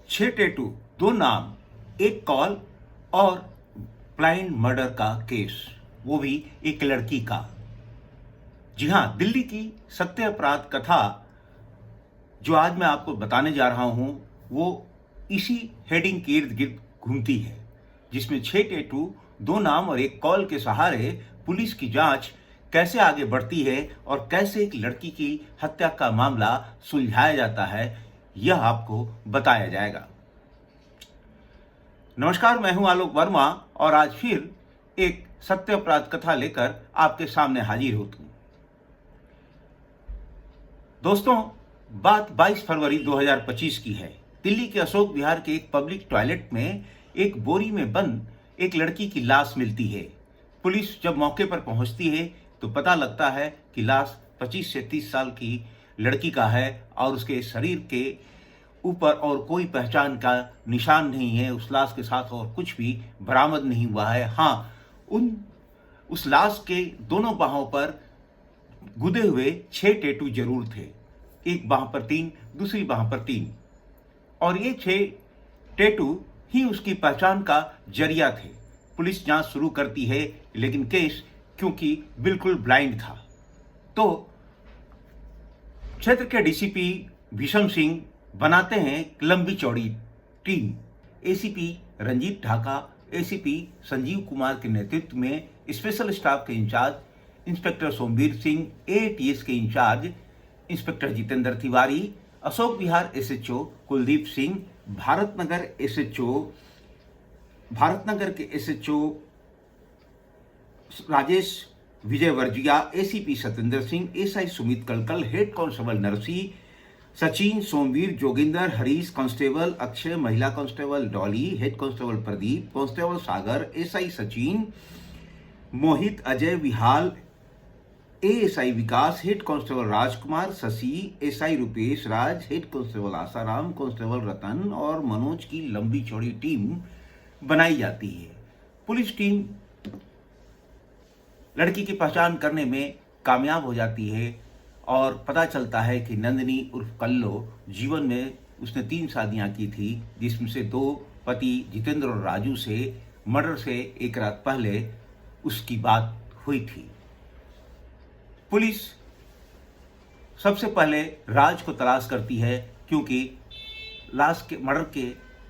6 tattoo, 2 नाम, 1 call और blind murder का केस, वो भी एक लड़की का। जी हाँ, दिल्ली की सत्य अपराध कथा जो आज मैं आपको बताने जा रहा हूं, वो इसी हेडिंग के इर्द गिर्द घूमती है, जिसमें 6 टैटू, 2 नाम और 1 कॉल के सहारे पुलिस की जांच कैसे आगे बढ़ती है और कैसे एक लड़की की हत्या का मामला सुलझाया जाता है, यह आपको बताया जाएगा। नमस्कार, मैं हूं आलोक वर्मा और आज फिर एक सत्य अपराध कथा लेकर आपके सामने हाजिर होता हूं। दोस्तों, बात 22 फरवरी 2025 की है। दिल्ली के अशोक विहार के एक पब्लिक टॉयलेट में एक बोरी में बंद एक लड़की की लाश मिलती है। पुलिस जब मौके पर पहुंचती है तो पता लगता है कि लाश 25 से 30 साल की लड़की का है और उसके शरीर के ऊपर और कोई पहचान का निशान नहीं है। उस लाश के साथ और कुछ भी बरामद नहीं हुआ है। हाँ, उस लाश के दोनों बाहों पर गुदे हुए 6 टैटू जरूर थे। एक बाह पर 3, दूसरी बाह पर 3, और ये 6 टैटू ही उसकी पहचान का जरिया थे। पुलिस जांच शुरू करती है, लेकिन केस क्योंकि बिल्कुल ब्लाइंड था, तो क्षेत्र के डीसीपी भीषम सिंह बनाते हैं एक लंबी चौड़ी team. ACP Ranjeet Dhaka, ACP Sanjeev Kumar के नेतृत्व में स्पेशल स्टाफ के incharge inspector Somvir Singh, ATS के incharge inspector Jitendra Tiwari, Ashok Vihar SHO Kuldeep Singh, Bharatnagar के SHO Rajesh Vijay Varjiya, ACP Satyendra Singh, SI Sumit Kalkal, head constable Narsi, Sachin, Somvir, Joginder, Harish, constable Akshay, महिला constable Dolly, head constable Pradeep, constable Sagar, SI Sachin, Mohit, Ajay, Vihal, ASI Vikas, head constable राजकुमार, शशि, एसआई रुपेश राज, हेड कांस्टेबल आसाराम, कांस्टेबल रतन और मनोज की लंबी चौड़ी टीम बनाई जाती है। पुलिस टीम लड़की की पहचान करने में कामयाब हो जाती है और पता चलता है कि नंदिनी उर्फ कल्लो जीवन में उसने 3 शादियां की थी, जिसमें से 2 पति जितेंद्र और राजू से मर्डर से एक रात पहले उसकी बात हुई थी। पुलिस सबसे पहले राज को तलाश करती है, क्योंकि लाश के मर्डर के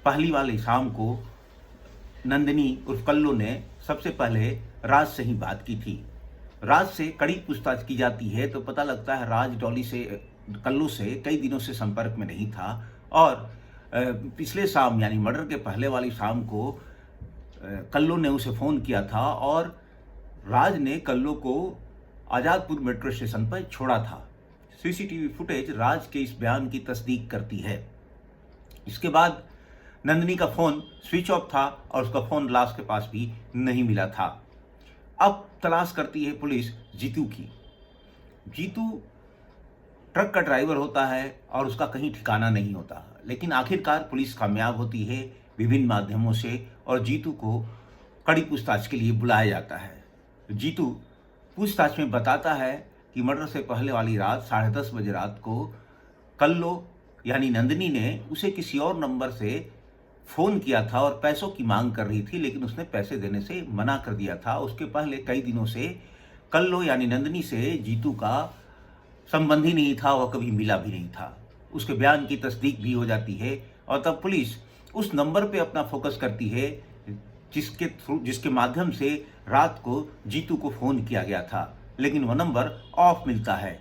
पहली वाली शाम को नंदिनी उर्फ कल्लो ने सबसे पहले राज से ही बात की थी। राज से कड़ी पूछताछ की जाती है तो पता लगता है राज कल्लो से कई दिनों से संपर्क में नहीं था और पिछले शाम यानी मर्डर के पहले वाली शाम को कल्लो ने उसे फ़ोन किया था और राज ने कल्लो को आज़ादपुर मेट्रो स्टेशन पर छोड़ा था। सीसीटीवी फुटेज राज के इस बयान की तस्दीक करती है। इसके बाद नंदिनी का फ़ोन स्विच ऑफ था और उसका फ़ोन लाश के पास भी नहीं मिला था। अब तलाश करती है पुलिस जीतू की। जीतू ट्रक का ड्राइवर होता है और उसका कहीं ठिकाना नहीं होता, लेकिन आखिरकार पुलिस कामयाब होती है विभिन्न माध्यमों से और जीतू को कड़ी पूछताछ के लिए बुलाया जाता है। जीतू पूछताछ में बताता है कि मर्डर से पहले वाली रात 10:30 बजे रात को कल्लो यानी नंदिनी ने उसे किसी और नंबर से फ़ोन किया था और पैसों की मांग कर रही थी, लेकिन उसने पैसे देने से मना कर दिया था। उसके पहले कई दिनों से कल्लो यानी नंदिनी से जीतू का संबंध ही नहीं था, वह कभी मिला भी नहीं था। उसके बयान की तस्दीक भी हो जाती है और तब पुलिस उस नंबर पे अपना फोकस करती है जिसके माध्यम से रात को जीतू को फ़ोन किया गया था, लेकिन वह नंबर ऑफ मिलता है।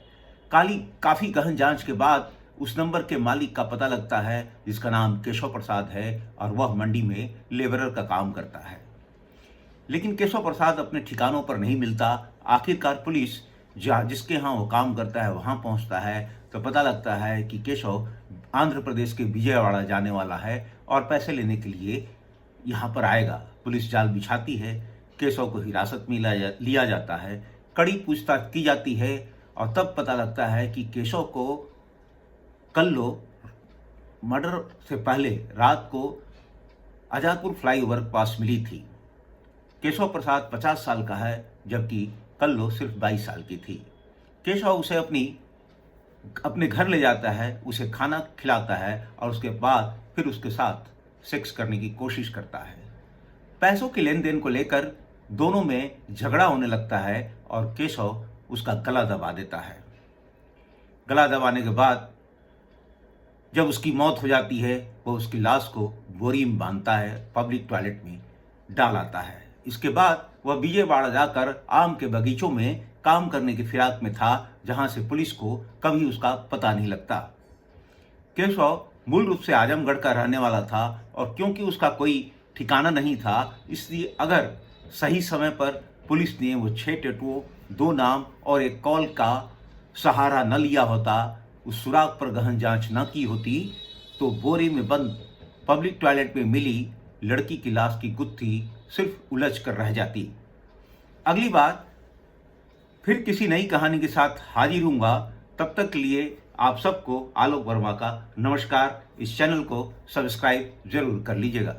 काफ़ी गहन जांच के बाद उस नंबर के मालिक का पता लगता है, जिसका नाम केशव प्रसाद है और वह मंडी में लेबरर का काम करता है। लेकिन केशव प्रसाद अपने ठिकानों पर नहीं मिलता। आखिरकार पुलिस जिसके यहाँ वो काम करता है वहाँ पहुँचता है तो पता लगता है कि केशव आंध्र प्रदेश के विजयवाड़ा जाने वाला है और पैसे लेने के लिए यहाँ पर आएगा। पुलिस जाल बिछाती है, केशव को हिरासत में लिया जाता है, कड़ी पूछताछ की जाती है और तब पता लगता है कि केशव को कल्लो मर्डर से पहले रात को आज़ादपुर फ्लाईओवर के पास मिली थी। केशव प्रसाद 50 साल का है, जबकि कल्लो सिर्फ 22 साल की थी। केशव उसे अपने घर ले जाता है, उसे खाना खिलाता है और उसके बाद फिर उसके साथ सेक्स करने की कोशिश करता है। पैसों के लेन देन को लेकर दोनों में झगड़ा होने लगता है और केशव उसका गला दबा देता है। गला दबाने के बाद जब उसकी मौत हो जाती है, वो उसकी लाश को बोरी में बांधता है, पब्लिक टॉयलेट में डाल आता है। इसके बाद वह विजयवाड़ा जाकर आम के बगीचों में काम करने की फिराक में था, जहां से पुलिस को कभी उसका पता नहीं लगता। केशव मूल रूप से आजमगढ़ का रहने वाला था और क्योंकि उसका कोई ठिकाना नहीं था, इसलिए अगर सही समय पर पुलिस ने वो 6 टैटुओं, 2 नाम और एक कॉल का सहारा न लिया होता, उस सुराग पर गहन जांच न की होती, तो बोरे में बंद पब्लिक टॉयलेट में मिली लड़की की लाश की गुत्थी सिर्फ उलझ कर रह जाती। अगली बार फिर किसी नई कहानी के साथ हाजिर हूँगा। तब तक के लिए आप सबको आलोक वर्मा का नमस्कार। इस चैनल को सब्सक्राइब जरूर कर लीजिएगा।